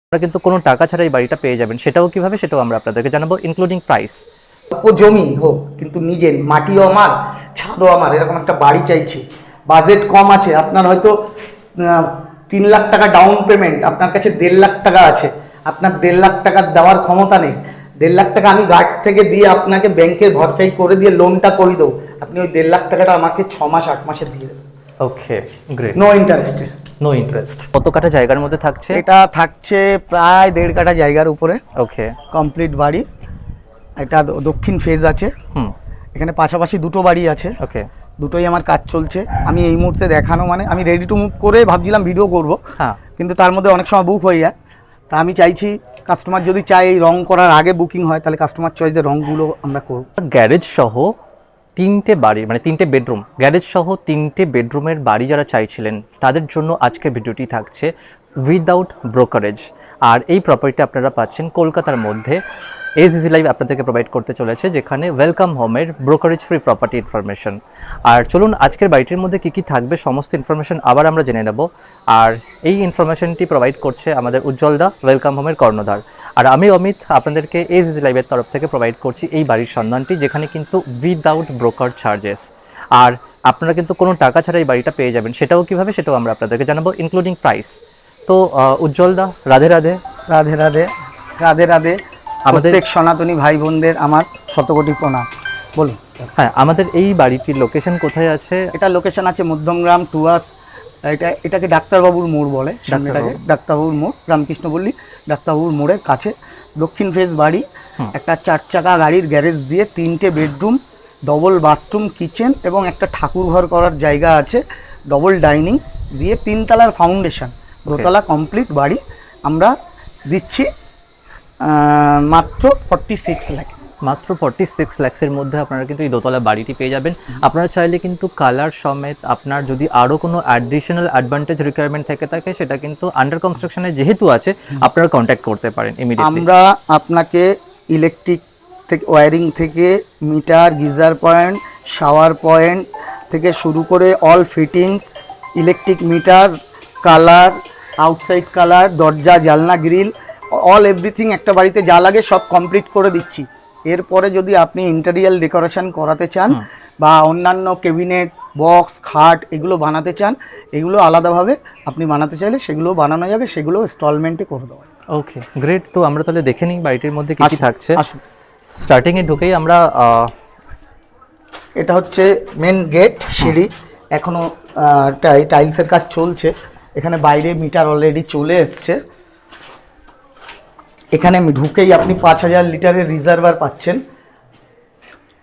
আপনারা কিন্তু কোনো টাকা ছাড়াই বাড়িটা পেয়ে যাবেন। সেটাও কিভাবে, সেটাও আমরা আপনাদেরকে জানাবো, ইনক্লুডিং প্রাইস। জমি হোক কিন্তু নিজের মাটিও আমার, ছাদও আমার, এরকম একটা বাড়ি চাইছি। বাজেট কম আছে, আপনার হয়তো 3 লাখ টাকা ডাউন পেমেন্ট, আপনার কাছে 1.5 লাখ টাকা আছে, আপনার 1.5 লাখ টাকা দেওয়ার ক্ষমতা নেই। 1.5 লাখ টাকা আমি গার্ড থেকে দিয়ে আপনাকে ব্যাংকে ভরপাই করে দিয়ে লোনটা করে দেবো, আপনি ওই 1.5 লাখ টাকাটা আমাকে 6 মাস 8 মাসে দিয়ে দেবেন। Okay, great. নো ইন্টারেস্টে। No interest. কত কাঠা জায়গার মধ্যে থাকছে? এটা থাকছে প্রায় 1.5 কাঠা জায়গার উপরে। ওকে, কমপ্লিট বাড়ি। এটা দক্ষিণ ফেজ আছে। এখানে পাশাপাশি দুটো বাড়ি আছে। ওকে, দুটোই আমার কাজ চলছে। আমি এই মুহূর্তে দেখানো মানে আমি রেডি টু মুভ করে ভাবছিলাম ভিডিও করব, হ্যাঁ, কিন্তু তার মধ্যে অনেক সময় বুক হয়ে যায়। তা আমি চাইছি কাস্টমার যদি চায় এই রং করার আগে বুকিং হয়, তাহলে কাস্টমার চয়েসের রংগুলো আমরা করব। গ্যারেজ সহ 3টে বাড়ি, মানে 3টে বেডরুম, গ্যারেজ সহ 3টে বেডরুমের বাড়ি যারা চাইছিলেন তাদের জন্য আজকে ভিডিওটি থাকছে উইদাউট ব্রোকারেজ। আর এই প্রপার্টি আপনারা পাচ্ছেন কলকাতার মধ্যে। এসইজি লাইভ আপনাদেরকে প্রোভাইড করতে চলেছে, যেখানে ওয়েলকাম হোমের ব্রোকারেজ ফ্রি প্রপার্টি ইনফরমেশন। আর চলুন আজকের বাড়িটির মধ্যে কী কী থাকবে সমস্ত ইনফরমেশন আবার আমরা জেনে নেব। আর এই ইনফরমেশনটি প্রোভাইড করছে আমাদের উজ্জ্বলদা, ওয়েলকাম হোমের কর্ণধার। আর আমি অমিত আপনাদেরকে এসইজি লাইভের তরফ থেকে প্রোভাইড করছি এই বাড়ির সন্ধানটি, যেখানে কিন্তু উইদাউট ব্রোকার চার্জেস। আর আপনারা কিন্তু কোনো টাকা ছাড়াই বাড়িটা পেয়ে যাবেন। সেটাও কিভাবে, সেটাও আমরা আপনাদেরকে জানাবো, ইনক্লুডিং প্রাইস। তো উজ্জ্বলদা, রাধে রাধে। রাধে রাধে। রাধে রাধে। আমাদের সনাতনী ভাই বোনদের আমার শতকোটি প্রণাম। বলুন। হ্যাঁ, আমাদের এই বাড়িটির লোকেশন কোথায় আছে? এটা লোকেশন আছে মধ্যমগ্রাম টুয়ার্স, এটাকে ডাক্তারবাবুর মোড় বলে। সামনেটাকে ডাক্তারবাবুর মোড়, রামকৃষ্ণপল্লী ডাক্তারবাবুর মোড়ের কাছে দক্ষিণ ফেজ বাড়ি। একটা 4 চাকা গাড়ির গ্যারেজ দিয়ে 3টে বেডরুম, ডবল বাথরুম, কিচেন এবং একটা ঠাকুর ঘর করার জায়গা আছে, ডবল ডাইনিং দিয়ে 3 তলার ফাউন্ডেশন, দোতলা কমপ্লিট বাড়ি আমরা দিচ্ছি মাত্র 46 লাখ। মাত্র 46 লাখসের মধ্যে আপনারা কিন্তু এই দোতলা বাড়িটি পেয়ে যাবেন। আপনারা চাইলে কিন্তু কালার সমেত, আপনার যদি আরও কোনো অ্যাডিশনাল অ্যাডভান্টেজ রিকোয়ারমেন্ট থেকে থাকে, সেটা কিন্তু আন্ডার কনস্ট্রাকশনে যেহেতু আছে, আপনারা কন্ট্যাক্ট করতে পারেন ইমিডিয়েটলি। আমরা আপনাকে ইলেকট্রিক থেকে, ওয়্যারিং থেকে, meter, geyser point, shower point থেকে শুরু করে all fittings, electric meter, colour, outside colour, দরজা, জানলা, গ্রিল, অল এভরিথিং একটা বাড়িতে যা লাগে সব কমপ্লিট করে দিচ্ছি। এরপরে যদি আপনি ইন্টেরিয়াল ডেকোরেশন করাতে চান বা অন্যান্য ক্যাবিনেট, বক্স, খাট এগুলো বানাতে চান, এগুলো আলাদাভাবে আপনি বানাতে চাইলে সেগুলো বানানো যাবে, সেগুলো ইনস্টলমেন্টে করে দেওয়া। ওকে, গ্রেট। তো আমরা তাহলে দেখে নিই বাড়িটির মধ্যে কী কী থাকছে। আসুন। স্টার্টিংয়ে ঢুকেই আমরা এটা হচ্ছে মেন গেট, সিঁড়ি এখনও টাইলসের কাজ চলছে। এখানে বাইরে মিটার অলরেডি চলে এসছে। এখানে ঢুকেই আপনি 5000 লিটারের রিজার্ভার পাচ্ছেন।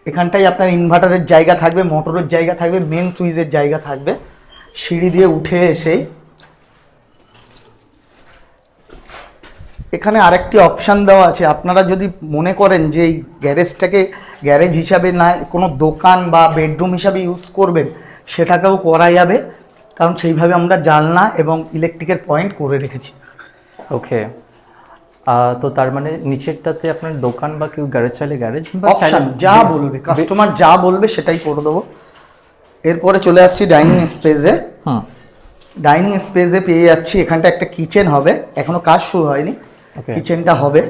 এখানটাই আপনার ইনভার্টারের জায়গা থাকবে, মোটরের জায়গা থাকবে, মেন সুইচের জায়গা থাকবে। সিঁড়ি দিয়ে উঠে এসেই এখানে আরেকটি অপশান দেওয়া আছে। আপনারা যদি মনে করেন যে এই গ্যারেজটাকে গ্যারেজ হিসাবে না, কোনো দোকান বা বেডরুম হিসাবে ইউজ করবেন, সেটাকেও করা যাবে, কারণ সেইভাবে আমরা জানলা এবং ইলেকট্রিকের পয়েন্ট করে রেখেছি। ওকে, তো তার মানে নিচেরটাতে আপনার দোকান বা কেউ গ্যারেজ চাইলে গ্যারেজ, অপশন যা বলবে কাস্টমার, যা বলবে সেটাই করে দেবো। এরপরে চলে আসছি ডাইনিং স্পেসে। ডাইনিং স্পেসে পেয়ে যাচ্ছি এখানটা একটা কিচেন হবে, এখনো কাজ শুরু হয়নি, কিচেনটা হবে।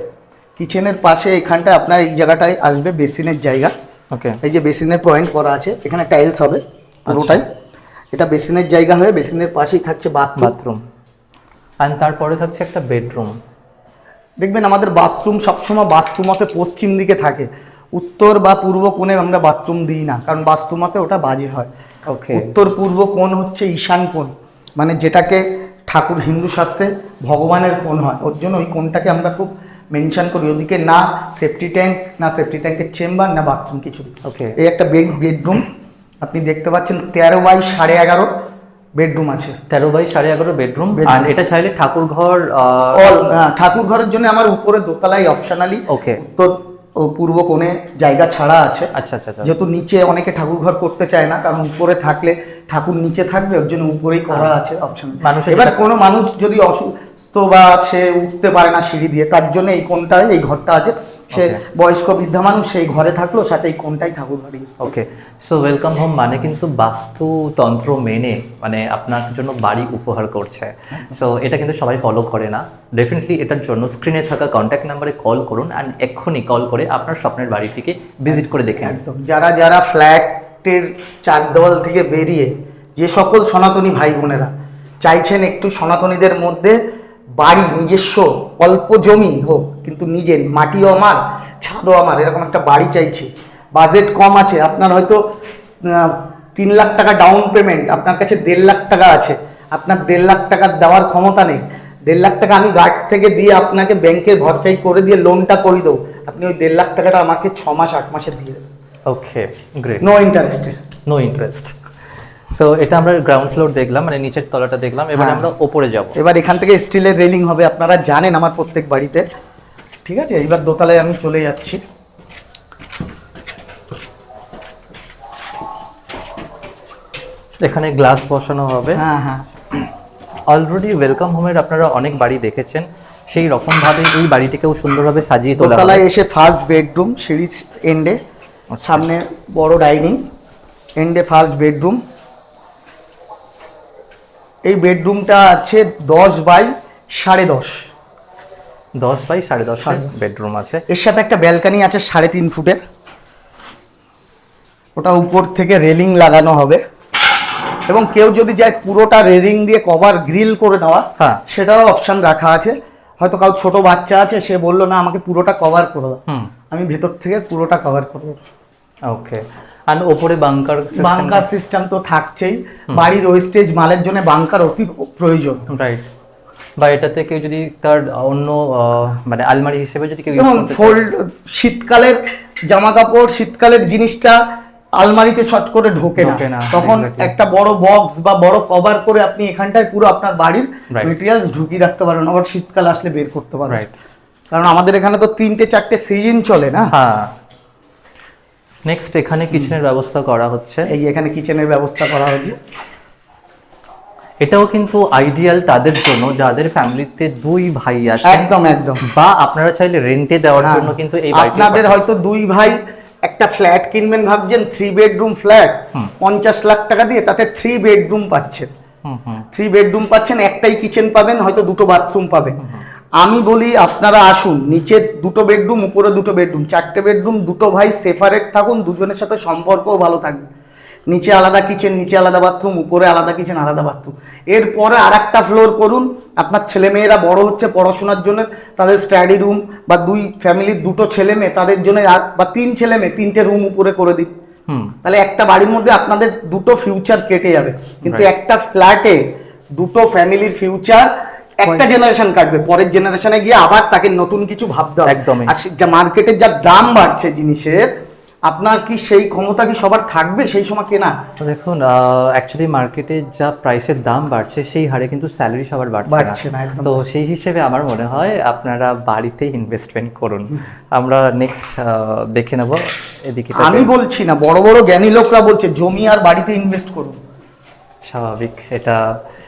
কিচেনের পাশে এখানটা আপনার এই জায়গাটায় আসবে বেসিনের জায়গা। ওকে, এই যে বেসিনের পয়েন্ট করা আছে, এখানে টাইলস হবে পুরোটাই। এটা বেসিনের জায়গা হবে, বেসিনের পাশেই থাকছে বাথরুম। আর তারপরে থাকছে একটা বেডরুম। দেখবেন আমাদের বাথরুম সবসময় বাস্তুমতে পশ্চিম দিকে থাকে, উত্তর বা পূর্ব কোণে আমরা বাথরুম দিই না, কারণ বাস্তুমতে ওটা বাজে হয়। ওকে, উত্তর পূর্ব কোণ হচ্ছে ঈশান কোণ, মানে যেটাকে ঠাকুর হিন্দু শাস্ত্রে ভগবানের কোণ হয়, ওর জন্য ওই কোণটাকে আমরা খুব মেনশন করি। ওদিকে না সেফটি ট্যাঙ্ক, না সেফটি ট্যাঙ্কের চেম্বার, না বাথরুম, কিছু। ওকে, এই একটা বেডরুম আপনি দেখতে পাচ্ছেন, 13 বাই 11.5 বেডরুম আছে। 13 বাই 11.5 বেডরুম। আর এটা চাইলে ঠাকুর ঘর, ঠাকুর ঘরের জন্য আমার উপরে দোতলায় অপশনালি ওকে উত্তর ও পূর্ব কোণে জায়গা ছাড়া আছে। আচ্ছা আচ্ছা, যেহেতু নিচে অনেকে ঠাকুর ঘর করতে চায় না, কারণ উপরে থাকলে ঠাকুর নিচে থাকবে, ওর জন্য উপরেই করা আছে অপশন। এবার কোনো মানুষ যদি অসুস্থ বা সে উঠতে পারে না সিঁড়ি দিয়ে, তার জন্য এই কোণটায় এই ঘরটা আছে, সে বয়স্ক বৃদ্ধা মানুষ, সেই ঘরে থাকলো, সাথে এই কোনটাই ঠাকুর বাড়ি। ওকে, সো ওয়েলকাম হোম মানে কিন্তু বাস্তুতন্ত্র মেনে মানে আপনার জন্য বাড়ি উপহার করছে। সো এটা কিন্তু সবাই ফলো করে না। ডেফিনেটলি এটার জন্য স্ক্রিনে থাকা কন্ট্যাক্ট নাম্বারে কল করুন অ্যান্ড এক্ষুনি কল করে আপনার স্বপ্নের বাড়িটিকে ভিজিট করে দেখে নিন। একদম, যারা ফ্ল্যাটের চার দেওয়াল থেকে বেরিয়ে যে সকল সনাতনী ভাই বোনেরা চাইছেন একটু সনাতনীদের মধ্যে বাড়ি নিজস্ব, অল্প জমি হোক কিন্তু নিজের, মাটিও আমার ছাদও আমার, এরকম একটা বাড়ি চাইছি, বাজেট কম আছে, আপনার হয়তো 3 লাখ টাকা ডাউন পেমেন্ট, আপনার কাছে 1.5 লাখ টাকা আছে, আপনার 1.5 লাখ টাকা দেওয়ার ক্ষমতা নেই, 1.5 লাখ টাকা আমি গার্ড থেকে দিয়ে আপনাকে ব্যাংকে ভরপাই করে দিয়ে লোনটা করে দেবো, আপনি ওই 1.5 লাখ টাকাটা আমাকে 6 মাস 8 মাসে দিয়ে দেবেন। Okay, great. নো ইন্টারেস্টে। No interest. সো এটা আমরা গ্রাউন্ড ফ্লোর দেখলাম, মানে নিচের তলাটা দেখলাম, এবার আমরা ওপরে যাব। এবার এখান থেকে স্টিলের রেলিং হবে, আপনারা জানেন আমার প্রত্যেক বাড়িতে, ঠিক আছে। এবার দোতলায় আমি চলে যাচ্ছি। এখানে গ্লাস বসানো হবে। হ্যাঁ হ্যাঁ, অলরেডি ওয়েলকাম হোমের আপনারা অনেক বাড়ি দেখেছেন, সেই রকমভাবে এই বাড়িটিকেও সুন্দরভাবে সাজিয়ে তোলা হবে। দোতলায় এসে ফার্স্ট বেডরুম, সিঁড়ির এন্ডে, সামনে বড় ডাইনিং, এন্ডে ফার্স্ট বেডরুম। এই বেডরুমটা আছে 10 বাই 10.5। 10 বাই 10.5 বেডরুম আছে। এর সাথে একটা ব্যালকনি আছে 3.5 ফুটের, ওটা উপর থেকে রেলিং লাগানো হবে, এবং কেউ যদি যায় পুরোটা রেলিং দিয়ে কভার গ্রিল করে নেওয়া, হ্যাঁ, সেটারও অপশন রাখা আছে। হয়তো কারো ছোট বাচ্চা আছে, সে বললো না আমাকে পুরোটা কভার করে দাও, আমি ভেতর থেকে পুরোটা কভার করবো। ওকে, আর উপরে বাংকার সিস্টেম তো থাকছেই, বাড়ির ওয়েস্টেজ মালের জন্য বাংকার অতি প্রয়োজন। রাইট, বা এটাতে কেউ যদি তার অন্য মানে আলমারি হিসেবে যদি কেউ ফোল্ড, শীতকালের জামা কাপড়, শীতকালের জিনিসটা আলমারিতে শর্ট করে ঢোকে না, তখন একটা বড় বক্স বা বড় কভার করে আপনি এখানটায় পুরো আপনার বাড়ির মেটেরিয়ালস ঢুকিয়ে রাখতে পারেন, আবার শীতকাল আসলে বের করতে পারেন। কারণ আমাদের এখানে তো 3-4টে সিজন চলে না। হ্যাঁ। নেক্সট এখানে কিচেনের ব্যবস্থা করা হচ্ছে। এই এখানে কিচেনের ব্যবস্থা করা হচ্ছে। এটাও কিন্তু আইডিয়াল তাদের জন্য যাদের ফ্যামিলিতে 2 ভাই আছে। একদম একদম। বা আপনারা চাইলে রেন্টে দেওয়ার জন্য কিন্তু এই বাড়িটা, আপনাদের হয়তো 2 ভাই একটা ফ্ল্যাট কিনবেন ভাবছেন, 3 বেডরুম ফ্ল্যাট 50 লাখ টাকা দিয়ে, তাতে 3 বেডরুম পাচ্ছেন। 3 বেডরুম পাচ্ছেন, একটাই কিচেন পাবেন, হয়তো 2টো বাথরুম পাবেন। আমি বলি আপনারা আসুন, নিচে 2টো বেডরুম, উপরে 2টো বেডরুম, 4টে বেডরুম, 2টো ভাই সেপারেট থাকুন, দুজনের সাথে সম্পর্কও ভালো থাকবে। নিচে আলাদা কিচেন, নিচে আলাদা বাথরুম, উপরে আলাদা কিচেন, আলাদা বাথরুম। এরপরে আরেকটা ফ্লোর করুন, আপনার ছেলেমেয়েরা বড় হচ্ছে, পড়াশোনার জন্য তাদের স্টাডি রুম, বা 2 ফ্যামিলির 2টো ছেলে মেয়ে তাদের জন্য, বা 3 ছেলে মেয়ে 3টে রুম উপরে করে দিন। তাহলে একটা বাড়ির মধ্যে আপনাদের 2টো ফিউচার কেটে যাবে। কিন্তু একটা ফ্ল্যাটে 2টো ফ্যামিলির ফিউচার একটা জেনারেশন কাটবে, পরের জেনারেশনে গিয়ে আবার তাকে নতুন কিছু ভাবতে হবে। একদমই। আর যা মার্কেটের যা দাম বাড়ছে জিনিসের, আপনার কি সেই ক্ষমতা কি সবার থাকবে সেই সময় কেনা? দেখুন, অ্যাকচুয়ালি মার্কেটে যা প্রাইসের দাম বাড়ছে সেই হারে কিন্তু স্যালারি সবার বাড়ছে না। তো সেই হিসেবে আমার মনে হয় আপনারা বাড়িতেই ইনভেস্টমেন্ট করুন। আমরা নেক্সট দেখে নেব এদিকে। আমি বলছি না, বড় বড় জ্ঞানী লোকরা বলছে জমি আর বাড়িতে ইনভেস্ট করুন। স্বাভাবিক। এটা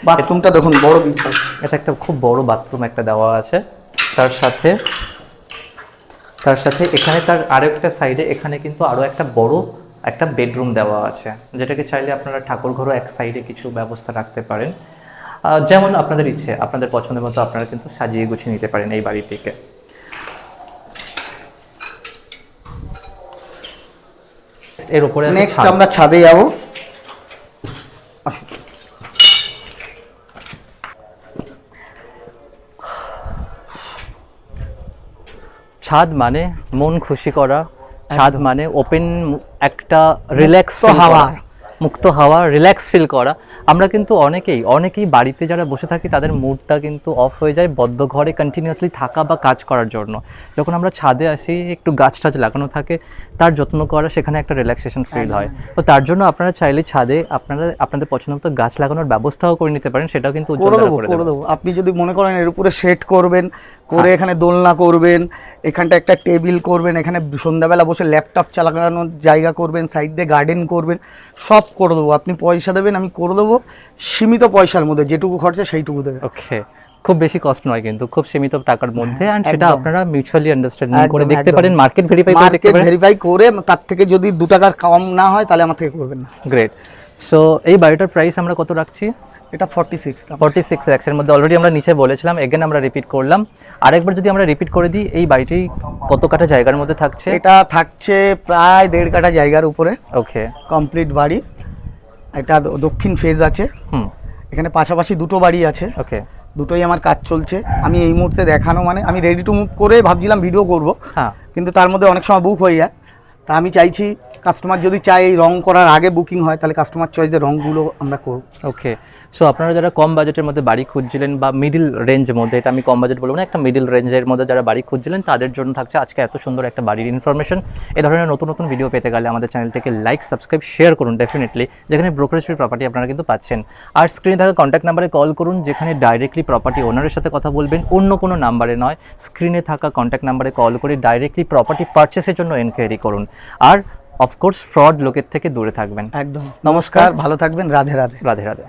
বাথরুমটা দেখুন, বড় বিশাল, এটা একটা খুব বড় বাথরুম একটা দেওয়া আছে। তার সাথে এখানে তার আরেকটা সাইডে এখানে কিন্তু আরো একটা বড় একটা বেডরুম দেওয়া আছে, যেটাকে চাইলে আপনারা ঠাকুর ঘরও এক সাইডে কিছু ব্যবস্থা রাখতে পারেন। যেমন আপনাদের ইচ্ছে, আপনাদের পছন্দের মতো আপনারা কিন্তু সাজিয়ে গুছিয়ে নিতে পারেন এই বাড়িটিকে। এর উপরে নেক্সট আমরা ছাদে যাবো। আসুন। ছাদ মানে মন খুশি করা, ছাদ মানে ওপেন একটা রিল্যাক্স হাওয়া, মুক্ত হাওয়া, রিল্যাক্স ফিল করা। আমরা কিন্তু অনেকেই বাড়িতে যারা বসে থাকি তাদের মুডটা কিন্তু অফ হয়ে যায় বদ্ধ ঘরে কন্টিনিউয়াসলি থাকা বা কাজ করার জন্য। যখন আমরা ছাদে আসি, একটু গাছ টাছ লাগানো থাকে, তার যত্ন করা, সেখানে একটা রিল্যাক্সেশন ফিল হয়। তো তার জন্য আপনারা চাইলে ছাদে আপনাদের পছন্দ মতো গাছ লাগানোর ব্যবস্থাও করে নিতে পারেন, সেটাও কিন্তু করে দেবো। আপনি যদি মনে করেন এর উপরে সেট করবেন, করে এখানে দোলনা করবেন, এখানটা একটা টেবিল করবেন, এখানে সন্ধ্যাবেলা বসে ল্যাপটপ চালানোর জায়গা করবেন, সাইড দিয়ে গার্ডেন করবেন, সব করে দেবো। আপনি পয়সা দেবেন, আমি করে দেবো, সীমিত পয়সার মধ্যে, যেটুকু খরচা সেইটুকু দেবেন। ওকে, খুব বেশি কস্ট নয় কিন্তু খুব সীমিত টাকার মধ্যে, এন্ড সেটা একদম। আপনারা মিউচুয়ালি আন্ডারস্ট্যান্ডিং করে একদম, দেখতে একদম। পারেন, মার্কেট ভেরিফাই করে দেখতে মার্কেট পারেন। ভেরিফাই করে তার থেকে যদি 2 টাকার কম না হয় তাহলে আমার থেকে করবেন না। গ্রেট। সো এই বাড়িটার প্রাইস আমরা কত রাখছি? এটা 46 46 লাখসের মধ্যে অলরেডি আমরা নিচে বলেছিলাম, এগেন আমরা রিপিট করলাম। আরেকবার যদি আমরা রিপিট করে দিই, এই বাড়িটি কত কাঠা জায়গার মধ্যে থাকছে? এটা থাকছে প্রায় 1.5 কাঠা জায়গার উপরে, ওকে। কমপ্লিট বাড়ি। এটা দক্ষিণ ফেজ আছে, হুম। এখানে পাশাপাশি দুটো বাড়ি আছে, ওকে। দুটোই আমার কাজ চলছে। আমি এই মুহূর্তে দেখানো মানে আমি রেডি টু মুভ করে ভাবছিলাম ভিডিও করব, হ্যাঁ। কিন্তু তার মধ্যে অনেক সময় বুক হয়ে যায়। তা আমি চাইছি কাস্টমার যদি চায় এই রং করার আগে বুকিং হয়, তাহলে কাস্টমার চয়েসে রংগুলো আমরা করব। ওকে। সো আপনারা যারা কম বাজেটের মধ্যে বাড়ি খুঁজছিলেন বা মিডিল রেঞ্জের মধ্যে, এটা আমি কম বাজেট বলবো না, একটা মিডিল রেঞ্জের মধ্যে যারা বাড়ি খুঁজছিলেন তাদের জন্য থাকছে আজকে এত সুন্দর একটা বাড়ির ইনফরমেশন। এই ধরনের নতুন নতুন ভিডিও পেতে গেলে আমাদের চ্যানেলটিকে লাইক, সাবস্ক্রাইব, শেয়ার করুন ডেফিনেটলি, যেখানে ব্রোকারেজ ফ্রি প্রপার্টি আপনারা কিন্তু পাচ্ছেন। আর স্ক্রিনে থাকা কন্ট্যাক্ট নাম্বারে কল করুন, যেখানে ডাইরেক্টলি প্রপার্টি ওনারের সাথে কথা বলবেন, অন্য কোনো নাম্বারে নয়। স্ক্রিনে থাকা কন্ট্যাক্ট নাম্বারে কল করে ডাইরেক্টলি প্রপার্টি পারচেসের জন্য এনকোয়ারি করুন। আর অফকোর্স ফ্রড লোকের থেকে দূরে থাকবেন। একদম। নমস্কার, ভালো থাকবেন। রাধে রাধে। রাধে রাধে।